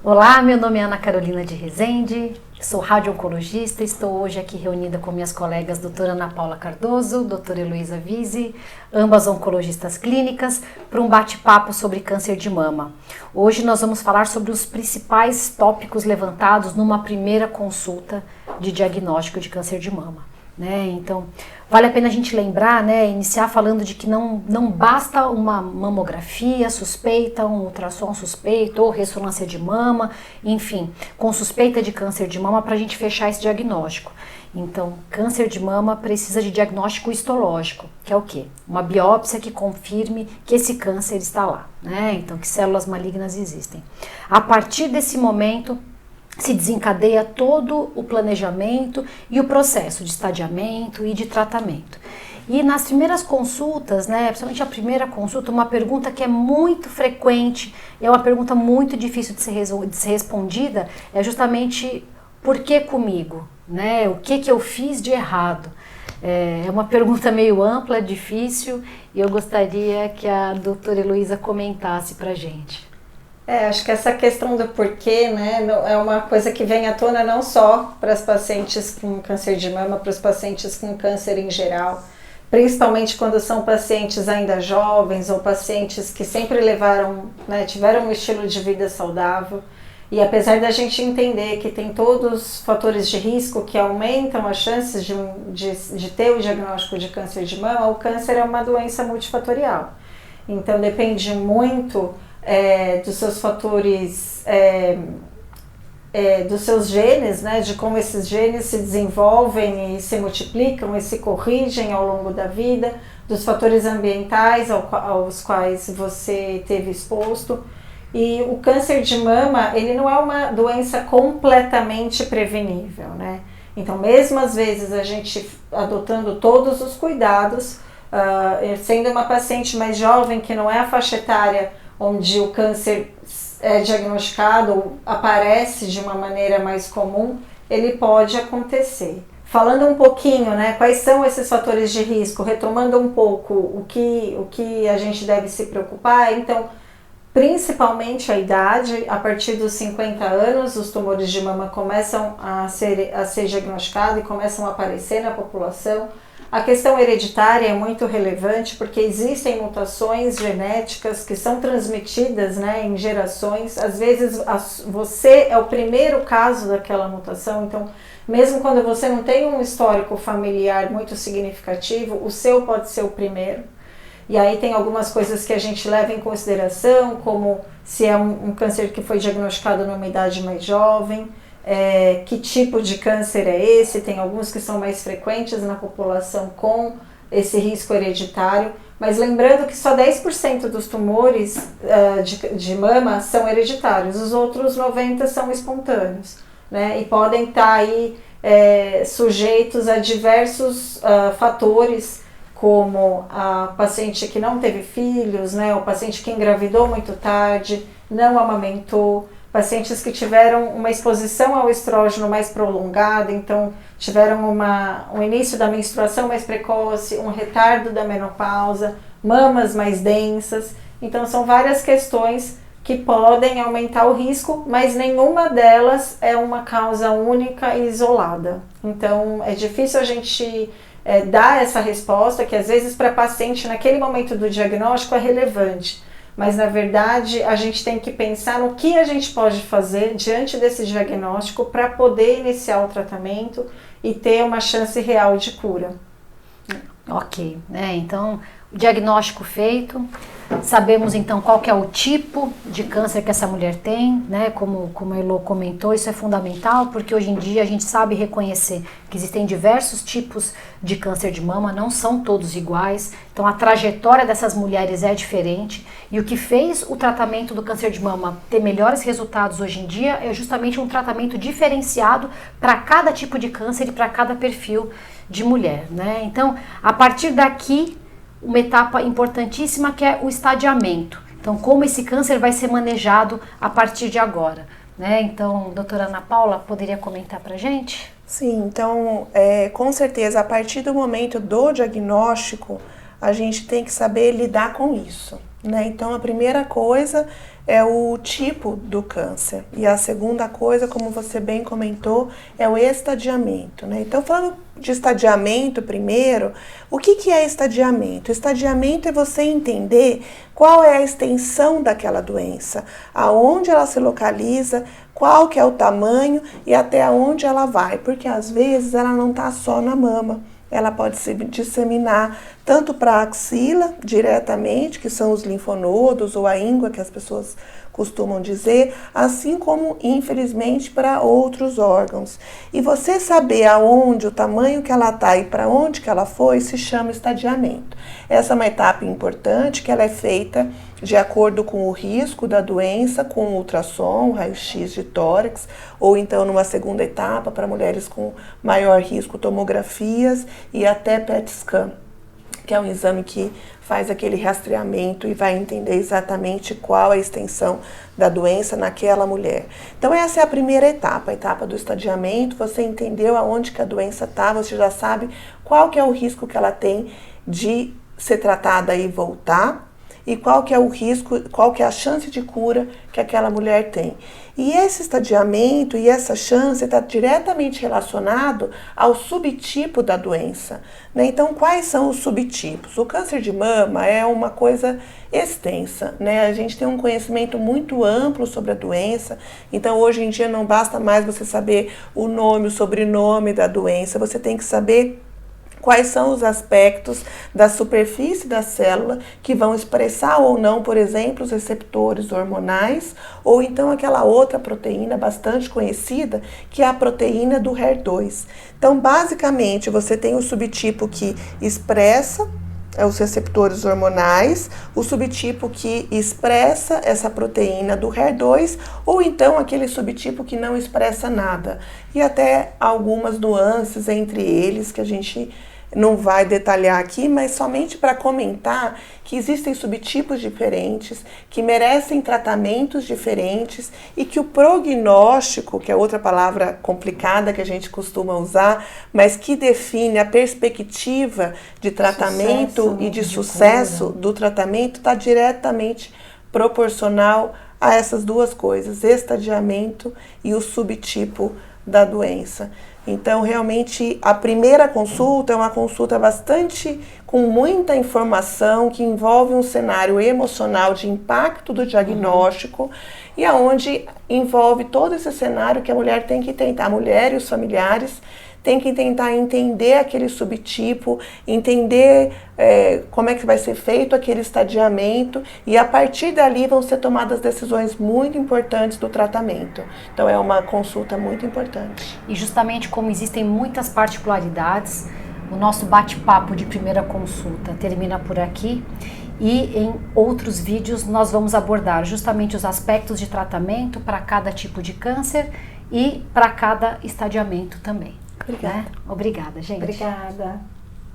Olá, meu nome é Ana Carolina de Rezende, sou radio-oncologista, estou hoje aqui reunida com minhas colegas doutora Ana Paula Cardoso, doutora Heloísa Vise, ambas oncologistas clínicas, para um bate-papo sobre câncer de mama. Hoje nós vamos falar sobre os principais tópicos levantados numa primeira consulta de diagnóstico de câncer de mama. Então, vale a pena a gente lembrar, iniciar falando de que não basta uma mamografia suspeita, um ultrassom suspeito ou ressonância de mama, enfim, com suspeita de câncer de mama para a gente fechar esse diagnóstico. Então, câncer de mama precisa de diagnóstico histológico, que é o quê? Uma biópsia que confirme que esse câncer está lá, Então, que células malignas existem. A partir desse momento, se desencadeia todo o planejamento e o processo de estadiamento e de tratamento. E nas primeiras consultas, principalmente a primeira consulta, uma pergunta que é muito frequente, é uma pergunta muito difícil de ser respondida, é justamente por que comigo? O que eu fiz de errado? É uma pergunta meio ampla, difícil, e eu gostaria que a doutora Heloísa comentasse pra gente. Acho que essa questão do porquê, é uma coisa que vem à tona não só para as pacientes com câncer de mama, para os pacientes com câncer em geral, principalmente quando são pacientes ainda jovens ou pacientes que sempre tiveram um estilo de vida saudável. E apesar da gente entender que tem todos os fatores de risco que aumentam as chances de ter o diagnóstico de câncer de mama, o câncer é uma doença multifatorial. Então depende muito dos seus fatores, dos seus genes, de como esses genes se desenvolvem e se multiplicam e se corrigem ao longo da vida, dos fatores ambientais aos quais você teve exposto. E o câncer de mama, ele não é uma doença completamente prevenível, Então, mesmo às vezes a gente adotando todos os cuidados, sendo uma paciente mais jovem, que não é a faixa etária onde o câncer é diagnosticado ou aparece de uma maneira mais comum, ele pode acontecer. Falando um pouquinho, quais são esses fatores de risco, retomando um pouco o que a gente deve se preocupar, então, principalmente a idade, a partir dos 50 anos, os tumores de mama começam a ser diagnosticados e começam a aparecer na população. A questão hereditária é muito relevante porque existem mutações genéticas que são transmitidas em gerações. Às vezes você é o primeiro caso daquela mutação, então mesmo quando você não tem um histórico familiar muito significativo, o seu pode ser o primeiro. E aí tem algumas coisas que a gente leva em consideração, como se é um câncer que foi diagnosticado numa idade mais jovem, que tipo de câncer é esse, tem alguns que são mais frequentes na população com esse risco hereditário, mas lembrando que só 10% dos tumores de mama são hereditários, os outros 90% são espontâneos, e podem estar aí sujeitos a diversos fatores, como a paciente que não teve filhos, o paciente que engravidou muito tarde, não amamentou, pacientes que tiveram uma exposição ao estrógeno mais prolongada, então tiveram um início da menstruação mais precoce, um retardo da menopausa, mamas mais densas. Então são várias questões que podem aumentar o risco, mas nenhuma delas é uma causa única e isolada. Então é difícil a gente dar essa resposta, que às vezes para a paciente naquele momento do diagnóstico é relevante. Mas, na verdade, a gente tem que pensar no que a gente pode fazer diante desse diagnóstico para poder iniciar o tratamento e ter uma chance real de cura. Ok, então, o diagnóstico feito, sabemos então qual que é o tipo de câncer que essa mulher tem, como a Elo comentou, isso é fundamental, porque hoje em dia a gente sabe reconhecer que existem diversos tipos de câncer de mama, não são todos iguais, então a trajetória dessas mulheres é diferente, e o que fez o tratamento do câncer de mama ter melhores resultados hoje em dia é justamente um tratamento diferenciado para cada tipo de câncer e para cada perfil de mulher, Então, a partir daqui, uma etapa importantíssima que é o estadiamento. Então, como esse câncer vai ser manejado a partir de agora, Então, doutora Ana Paula, poderia comentar pra gente? Sim, então, com certeza, a partir do momento do diagnóstico, a gente tem que saber lidar com isso. né? Então, a primeira coisa é o tipo do câncer. E a segunda coisa, como você bem comentou, é o estadiamento, né? Então, falando de estadiamento primeiro, o que é estadiamento? Estadiamento é você entender qual é a extensão daquela doença, aonde ela se localiza, qual que é o tamanho e até onde ela vai, porque às vezes ela não está só na mama. Ela pode se disseminar tanto para a axila diretamente, que são os linfonodos ou a íngua, que as pessoas costumam dizer, assim como, infelizmente, para outros órgãos. E você saber aonde, o tamanho que ela está e para onde que ela foi, se chama estadiamento. Essa é uma etapa importante, que ela é feita de acordo com o risco da doença, com ultrassom, raio-x de tórax, ou então numa segunda etapa, para mulheres com maior risco, tomografias e até PET scan, que é um exame que faz aquele rastreamento e vai entender exatamente qual a extensão da doença naquela mulher. Então essa é a primeira etapa, a etapa do estadiamento. Você entendeu aonde que a doença está, você já sabe qual que é o risco que ela tem de ser tratada e voltar, e qual que é o risco, qual que é a chance de cura que aquela mulher tem. E esse estadiamento e essa chance está diretamente relacionado ao subtipo da doença, né? Então, quais são os subtipos? O câncer de mama é uma coisa extensa, né? A gente tem um conhecimento muito amplo sobre a doença, então hoje em dia não basta mais você saber o nome, o sobrenome da doença, você tem que saber quais são os aspectos da superfície da célula que vão expressar ou não, por exemplo, os receptores hormonais, ou então aquela outra proteína bastante conhecida, que é a proteína do HER2. Então, basicamente, você tem o subtipo que expressa os receptores hormonais, o subtipo que expressa essa proteína do HER2, ou então aquele subtipo que não expressa nada. E até algumas nuances entre eles que a gente não vai detalhar aqui, mas somente para comentar que existem subtipos diferentes, que merecem tratamentos diferentes e que o prognóstico, que é outra palavra complicada que a gente costuma usar, mas que define a perspectiva de tratamento e de sucesso do tratamento, está diretamente proporcional a essas duas coisas, estadiamento e o subtipo da doença. Então, realmente, a primeira consulta é uma consulta com muita informação, que envolve um cenário emocional de impacto do diagnóstico e aonde envolve todo esse cenário que a mulher tem que tentar, a mulher e os familiares têm que tentar entender aquele subtipo, entender como é que vai ser feito aquele estadiamento, e a partir dali vão ser tomadas decisões muito importantes do tratamento. Então é uma consulta muito importante. E justamente como existem muitas particularidades, o nosso bate-papo de primeira consulta termina por aqui, e em outros vídeos nós vamos abordar justamente os aspectos de tratamento para cada tipo de câncer e para cada estadiamento também. Obrigada. Né? Obrigada, gente. Obrigada.